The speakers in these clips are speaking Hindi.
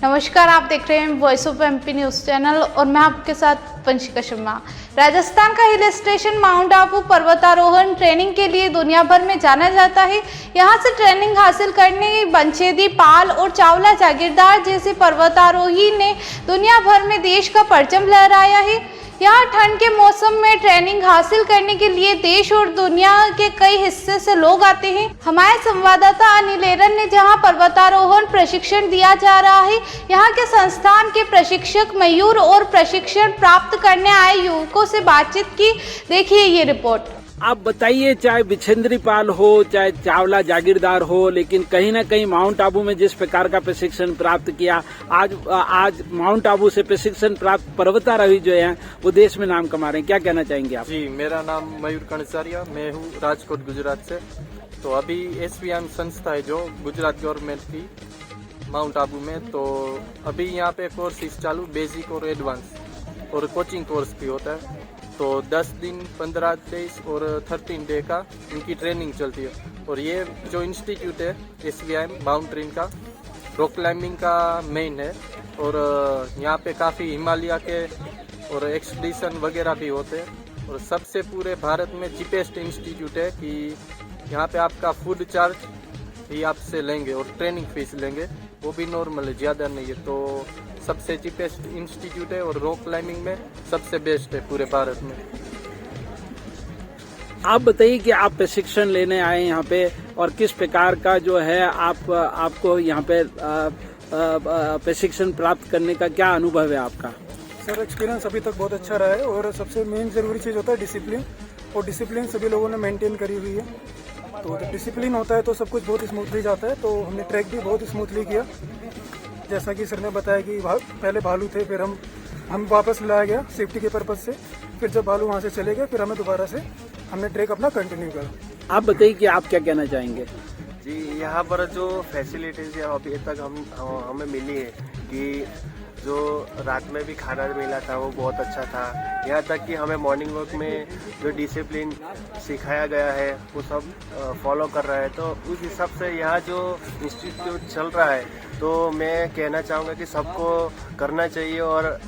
नमस्कार, आप देख रहे हैं voice of MP news channel और मैं आपके साथ वंशिका शर्मा। राजस्थान का हिल स्टेशन माउंट आबू पर्वतारोहण ट्रेनिंग के लिए दुनिया भर में जाना जाता है। यहां से ट्रेनिंग हासिल करने बंछेदी पाल और चावला जागीरदार जैसे पर्वतारोही ने दुनिया भर में देश का परचम लहराया है। यहाँ ठंड के मौसम में ट्रेनिंग हासिल करने के लिए देश और दुनिया के कई हिस्से से लोग आते हैं। हमारे संवाददाता अनिल एरन ने जहाँ पर्वतारोहण प्रशिक्षण दिया जा रहा है, यहाँ के संस्थान के प्रशिक्षक मयूर और प्रशिक्षण प्राप्त करने आए युवकों से बातचीत की। देखिए ये रिपोर्ट। आप बताइए, चाहे बिछेंद्री पाल हो चाहे चावला जागीरदार हो, लेकिन कहीं ना कहीं माउंट आबू में जिस प्रकार का प्रशिक्षण प्राप्त किया, आज माउंट आबू से प्रशिक्षण प्राप्त पर्वतारोही जो है वो देश में नाम कमा रहे हैं। क्या कहना चाहेंगे आप? जी, मेरा नाम मयूर कणसारिया, मैं हूँ राजकोट गुजरात से। तो अभी SVM संस्था है जो गुजरात गवर्नमेंट की माउंट आबू में, तो अभी यहाँ पे कोर्सेज चालू, बेसिक और एडवांस और कोचिंग कोर्स भी होता है। तो 10 दिन 15, 23 और 13 डे का इनकी ट्रेनिंग चलती है। और ये जो इंस्टीट्यूट है SVM माउंटेन का रॉक क्लाइंबिंग का मेन है, और यहाँ पे काफ़ी हिमालय के और एक्सपीडिशन वगैरह भी होते हैं। और सबसे पूरे भारत में चीपेस्ट इंस्टीट्यूट है कि यहाँ पे आपका फूड चार्ज ही आपसे लेंगे और ट्रेनिंग फीस लेंगे, वो भी नॉर्मल है, ज़्यादा नहीं है। तो सबसे चीपेस्ट इंस्टीट्यूट है और रॉक क्लाइंबिंग में सबसे बेस्ट है पूरे भारत में। आप बताइए कि आप प्रशिक्षण लेने आए यहाँ पे और किस प्रकार का जो है आपको यहाँ पे प्रशिक्षण प्राप्त करने का क्या अनुभव है आपका? सर, एक्सपीरियंस अभी तक बहुत अच्छा रहा है और सबसे मेन ज़रूरी चीज़ होता है डिसिप्लिन, और डिसिप्लिन सभी लोगों ने मेंटेन करी हुई है। तो जब डिसिप्लिन होता है तो सब कुछ बहुत स्मूथली जाता है। तो हमने ट्रैक भी बहुत स्मूथली किया, जैसा कि सर ने बताया कि पहले भालू थे, फिर हम वापस लाया गया सेफ्टी के पर्पज़ से। फिर जब भालू वहाँ से चले गए, फिर हमें दोबारा से हमने ट्रैक अपना कंटिन्यू करा। आप बताइए कि आप क्या कहना चाहेंगे? जी, यहाँ पर जो फैसिलिटीज़ अभी तक हमें मिली है कि जो रात में भी खाना मिला था वो बहुत अच्छा था। यहाँ तक कि हमें मॉर्निंग वॉक में जो डिसिप्लिन सिखाया गया है वो सब फॉलो कर रहा है। तो उस हिसाब से यहाँ जो इंस्टीट्यूट चल रहा है, तो मैं कहना चाहूँगा कि सबको करना चाहिए और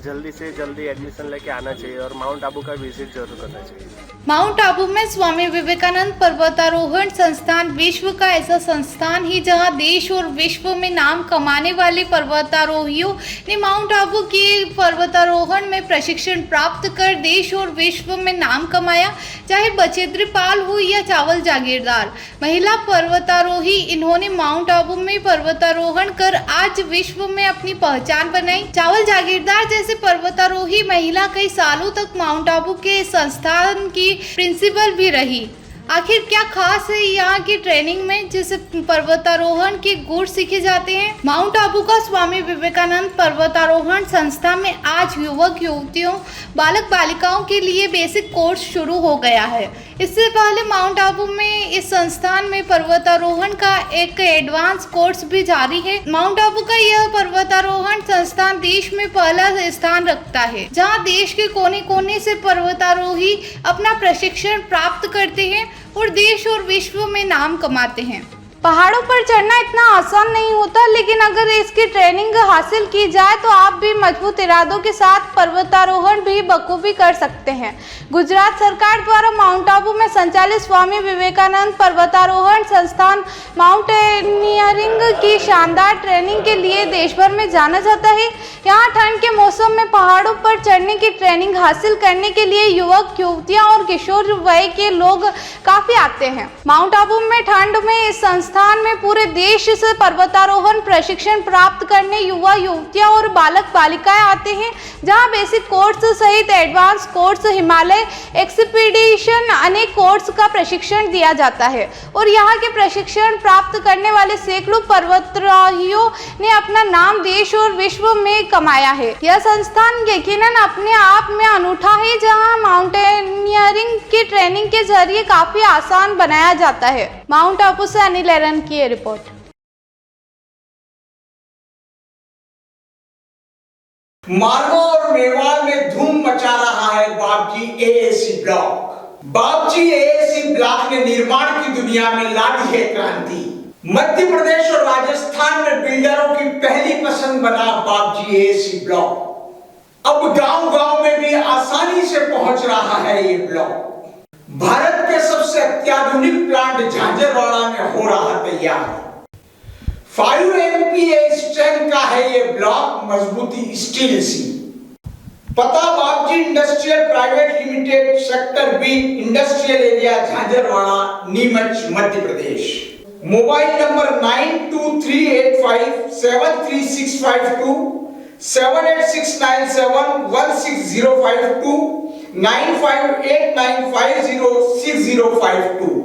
जल्दी से जल्दी एडमिशन लेके आना चाहिए और माउंट आबू का विजिट जरूर करना चाहिए। माउंट आबू में स्वामी विवेकानंद पर्वतारोहण संस्थान विश्व का ऐसा संस्थान ही जहां देश और विश्व में नाम कमाने वाले पर्वतारोहियों ने माउंट आबू के पर्वतारोहण में प्रशिक्षण प्राप्त कर देश और विश्व में नाम कमाया। चाहे बछेंद्री पाल हो या चावल जागीरदार महिला पर्वतारोही, इन्होंने माउंट आबू में पर्वतारोहण कर आज विश्व में अपनी पहचान बनाई। चावल जागीरदार जैसे पर्वतारोही महिला कई सालों तक माउंट आबू के संस्थान की प्रिंसिपल भी रही। आखिर क्या खास है यहाँ की ट्रेनिंग में जिसे पर्वतारोहण के गुण सीखे जाते हैं? माउंट आबू का स्वामी विवेकानंद पर्वतारोहण संस्था में आज युवक युवतियों, बालक बालिकाओं के लिए बेसिक कोर्स शुरू हो गया है। इससे पहले माउंट आबू में इस संस्थान में पर्वतारोहण का एक एडवांस कोर्स भी जारी है। माउंट आबू का यह पर्वतारोहण संस्थान देश में पहला स्थान रखता है, जहाँ देश के कोने कोने से पर्वतारोही अपना प्रशिक्षण प्राप्त करते हैं और देश और विश्व में नाम कमाते हैं। पहाड़ों पर चढ़ना इतना आसान नहीं होता, लेकिन अगर इसकी ट्रेनिंग हासिल की जाए तो आप भी मजबूत इरादों के साथ पर्वतारोहण भी बखूबी कर सकते हैं। गुजरात सरकार द्वारा माउंट आबू में संचालित स्वामी विवेकानंद पर्वतारोहण संस्थान माउंटेनियरिंग की शानदार ट्रेनिंग के लिए देश भर में जाना जाता है। यहाँ ठंड के मौसम में पहाड़ों पर चढ़ने की ट्रेनिंग हासिल करने के लिए युवक युवतियाँ और किशोर वय के लोग काफी आते हैं। माउंट आबू में ठंड में इस संस्थान में पूरे देश से पर्वतारोहण प्रशिक्षण प्राप्त करने युवा युवतियां और बालक बालिकाएं आते हैं, जहां बेसिक कोर्स सहित एडवांस कोर्स, हिमालय एक्सपीडिशन, अनेक कोर्स का प्रशिक्षण दिया जाता है। और यहां के प्रशिक्षण प्राप्त करने वाले सैकड़ों पर्वतारोहियों ने अपना नाम देश और विश्व में कमाया है। यह संस्थान यकीनन अपने आप में अनूठा है, जहां माउंटेनियरिंग की ट्रेनिंग के जरिए काफी आसान बनाया जाता है। माउंट आबू से अनिल एरन की ये रिपोर्ट। मालवा और मेवाड़ में धूम मचा रहा है Bapji AAC block. Bapji AAC block ने निर्माण की दुनिया में ला दी है क्रांति। मध्य प्रदेश और राजस्थान में बिल्डरों की पहली पसंद बना बापजी एएसी ब्लॉक। अब गांव-गांव में भी आसानी से पहुंच रहा है ये ब्लॉक। भारत के सबसे अत्याधुनिक प्लांट झांझरवाड़ा में हो रहा तैयार। 5 MPa स्ट्रेंथ का है ये ब्लॉक, मजबूती स्टील सी। पता Bapji industrial private limited, sector B, industrial area, Jhanjharwada, Neemuch, Madhya Pradesh. Mobile number 9238573652, 78697160052, 9589506052।